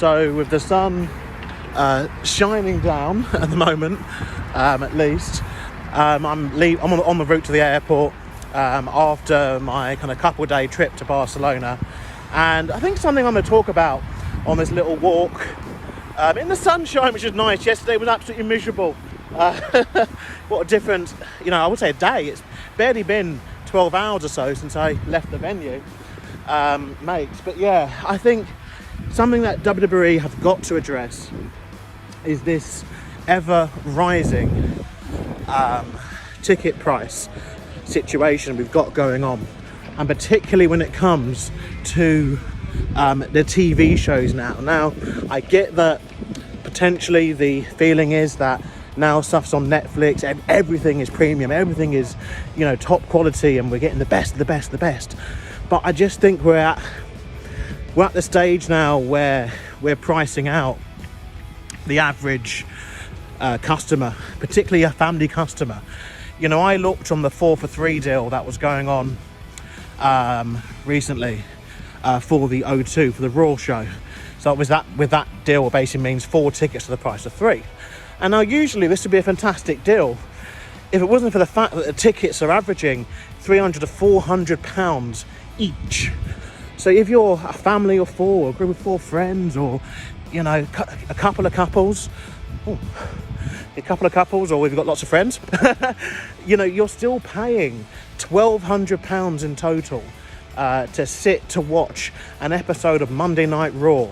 So with the sun shining down at the moment, at least, I'm on the route to the airport after my kind of couple-day trip to Barcelona. And I think something I'm going to talk about on this little walk in the sunshine, which is nice. Yesterday was absolutely miserable. What a different, I would say a day. It's barely been 12 hours or so since I left the venue, makes. But yeah, I think something that WWE have got to address is this ever rising ticket price situation we've got going on, and particularly when it comes to the TV shows now. Now, I get that potentially the feeling is that now stuff's on Netflix and everything is premium, everything is, top quality, and we're getting the best of the best of the best. But I just think we're at the stage now where we're pricing out the average customer, particularly a family customer. I looked on the 4 for 3 deal that was going on recently for the O2, for the Raw show. So with that deal, it basically means 4 tickets for the price of 3. And now usually this would be a fantastic deal if it wasn't for the fact that the tickets are averaging £300 to £400 each. So if you're a family of 4, or a group of 4 friends, or a couple of couples, or we've got lots of friends, you're still paying £1,200 in total to sit to watch an episode of Monday Night Raw.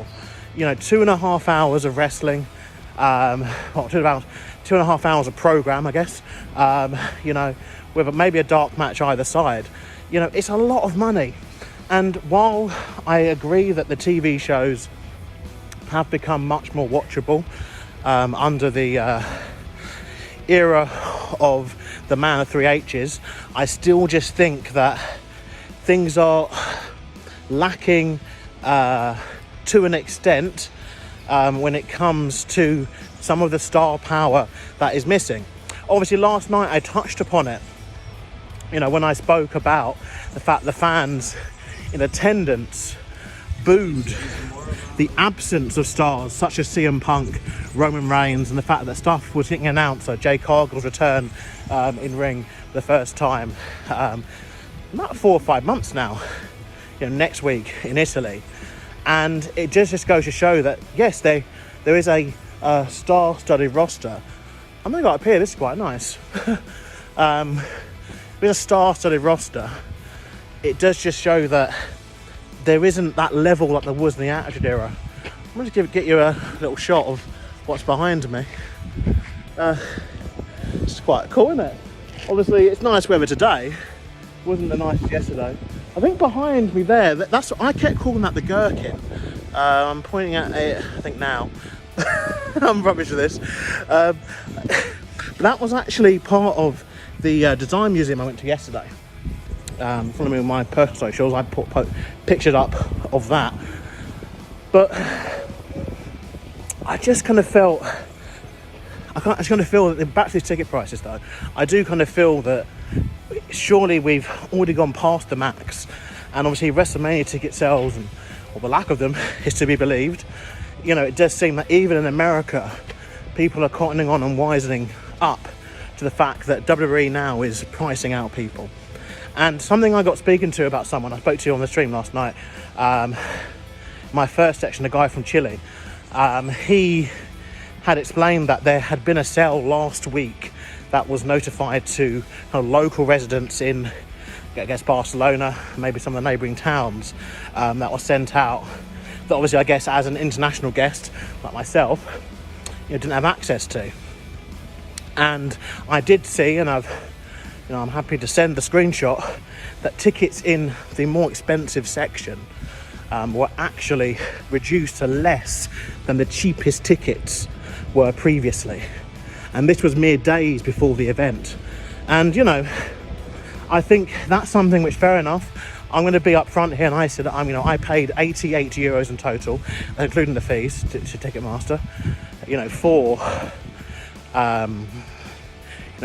2.5 hours of wrestling, about 2.5 hours of program, I guess, with maybe a dark match either side. It's a lot of money. And while I agree that the TV shows have become much more watchable under the era of the man of 3 H's, I still just think that things are lacking to an extent when it comes to some of the star power that is missing. Obviously, last night I touched upon it, when I spoke about the fact the fans in attendance booed the absence of stars such as CM Punk, Roman Reigns, and the fact that stuff was getting announced. So Jay Cargill's return in ring for the first time about 4 or 5 months now, next week in Italy. And it just goes to show that yes, there is a star-studded roster. I'm going to go up here. This is quite nice. With a star-studded roster, it does just show that there isn't that level like there was in the Attitude Era. I'm going to get you a little shot of what's behind me. It's quite cool, isn't it? Obviously, it's nice weather today. Wasn't the nicest yesterday. I think behind me there, that's I kept calling that the gherkin. I'm pointing at it, I think now. I'm rubbish with this. But that was actually part of the design museum I went to yesterday. Follow me on my personal socials. I put pictures up of that. But I just kind of felt, back to these ticket prices though, I do kind of feel that surely we've already gone past the max, and obviously WrestleMania ticket sales, or the lack of them, is to be believed. It does seem that even in America, people are cottoning on and wisening up to the fact that WWE now is pricing out people. And something I got speaking to about someone I spoke to on the stream last night, my first section, a guy from Chile, he had explained that there had been a sale last week that was notified to local residents in, I guess, Barcelona, maybe some of the neighbouring towns, that was sent out, that obviously, I guess, as an international guest like myself, didn't have access to. And I did see, and I'm happy to send the screenshot, that tickets in the more expensive section were actually reduced to less than the cheapest tickets were previously. And this was mere days before the event. And, I think that's something which, fair enough, I'm going to be up front here, and I said, I paid €88 in total, including the fees to Ticketmaster,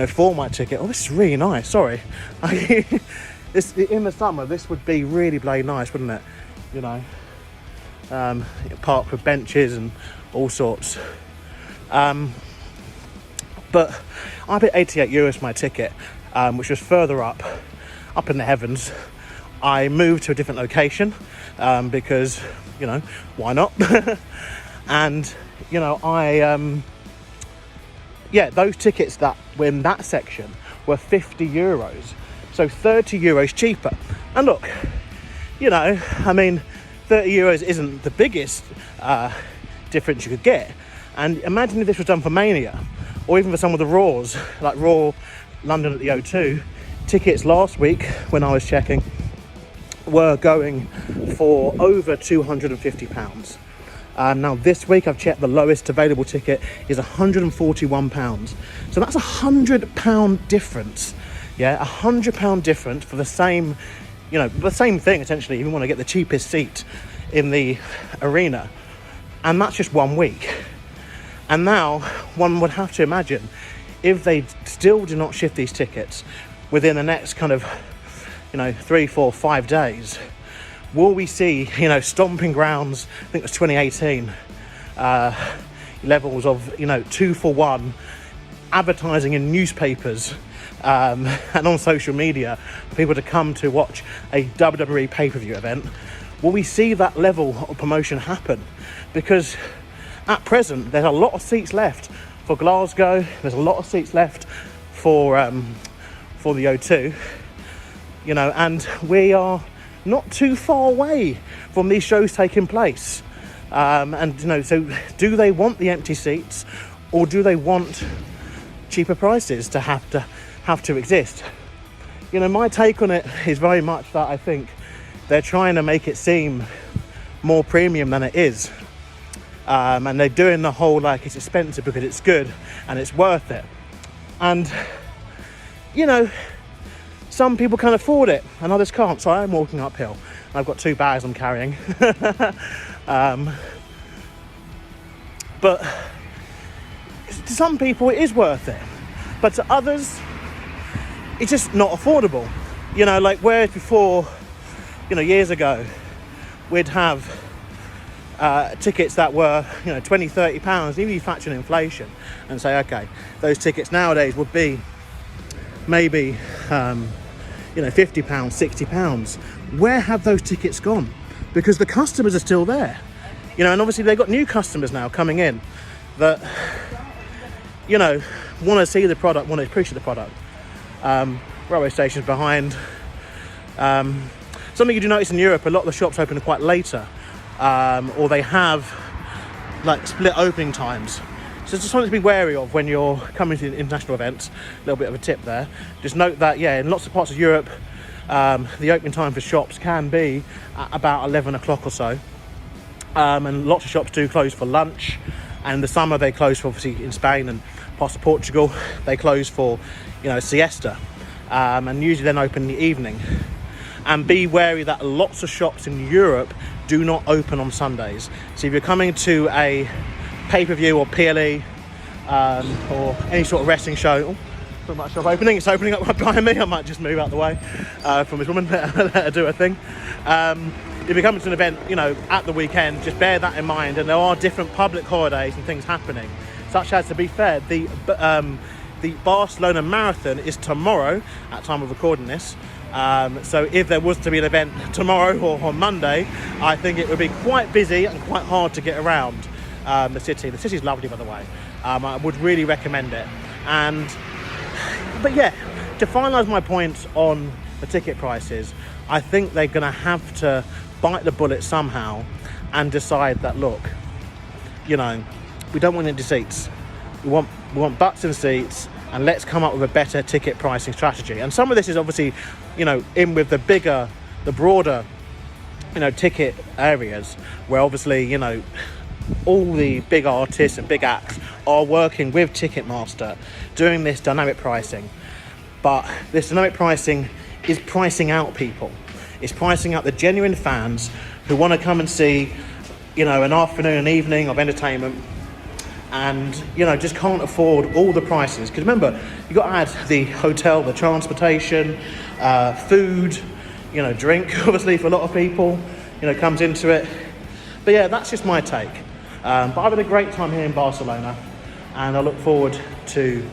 for my ticket. Oh, this is really nice. Sorry. In the summer, this would be really bloody nice, wouldn't it? parked with benches and all sorts. But I paid €88 for my ticket, which was further up in the heavens. I moved to a different location because, you know, why not? And, you know, those tickets that were in that section were €50, so €30 cheaper. And look, you know, I mean, €30 isn't the biggest difference you could get. And imagine if this was done for Mania, or even for some of the Raws, like Raw London at the O2. Tickets last week, when I was checking, were going for over £250. Now this week I've checked, the lowest available ticket is £141. So that's £100 difference. Yeah, £100 difference for the same, you know, the same thing essentially. If you want to get the cheapest seat in the arena, and that's just 1 week. And now one would have to imagine, if they still do not shift these tickets within the next kind of, you know, 3, 4, 5 days, will we see, you know, stomping grounds, I think it was 2018, levels of, you know, 2 for 1, advertising in newspapers and on social media for people to come to watch a WWE pay-per-view event? Will we see that level of promotion happen? Because at present, there's a lot of seats left for Glasgow. There's a lot of seats left for the O2, you know, and we are not too far away from these shows taking place. And, you know, so do they want the empty seats, or do they want cheaper prices to have to exist? You know, my take on it is very much that I think they're trying to make it seem more premium than it is. And they're doing the whole, like, it's expensive because it's good and it's worth it. And, you know, some people can afford it and others can't. So I'm walking uphill. I've got 2 bags I'm carrying. But to some people it is worth it. But to others, it's just not affordable. You know, like where before, you know, years ago, we'd have tickets that were, you know, £20, £30, even if you factor in inflation, and say, okay, those tickets nowadays would be maybe, you know, £50, £60. Where have those tickets gone? Because the customers are still there, you know, and obviously they've got new customers now coming in that, you know, want to see the product, want to appreciate the product. Railway stations behind. Something you do notice in Europe, a lot of the shops open quite later. Or they have like split opening times, so just something to be wary of when you're coming to international events. A little bit of a tip there. Just note that, yeah, in lots of parts of Europe, the opening time for shops can be at about 11 o'clock or so, and lots of shops do close for lunch. And in the summer they close for, obviously in Spain and parts of Portugal, they close for, you know, siesta, and usually then open in the evening. And be wary that lots of shops in Europe do not open on Sundays. So if you're coming to a pay-per-view or PLE or any sort of wrestling show, pretty much shop opening, it's opening up right behind me. I might just move out the way from this woman, let her do her thing. If you're coming to an event, you know, at the weekend, just bear that in mind. And there are different public holidays and things happening, such as, to be fair, the Barcelona Marathon is tomorrow at time of recording this. So if there was to be an event tomorrow or on Monday, I think it would be quite busy and quite hard to get around the city. The city's lovely, by the way. I would really recommend it. But yeah, to finalise my points on the ticket prices, I think they're going to have to bite the bullet somehow and decide that, look, you know, we don't want empty seats. We want butts in seats, and let's come up with a better ticket pricing strategy. And some of this is obviously, you know, in with the broader, you know, ticket areas, where obviously, you know, all the big artists and big acts are working with Ticketmaster doing this dynamic pricing. But this dynamic pricing is pricing out people. It's pricing out the genuine fans who want to come and see, you know, an afternoon and evening of entertainment, and, you know, just can't afford all the prices. Because remember, you've got to add the hotel, the transportation, food, you know, drink, obviously, for a lot of people, you know, comes into it. But yeah, that's just my take. But I've had a great time here in Barcelona, and I look forward to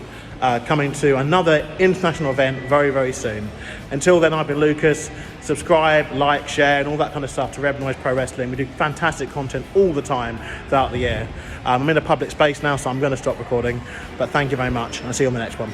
coming to another international event very, very soon. Until then, I've been Lucas. Subscribe, like, share, and all that kind of stuff to Rebellious Noise Pro Wrestling. We do fantastic content all the time throughout the year. I'm in a public space now, so I'm going to stop recording. But thank you very much, and I'll see you on the next one.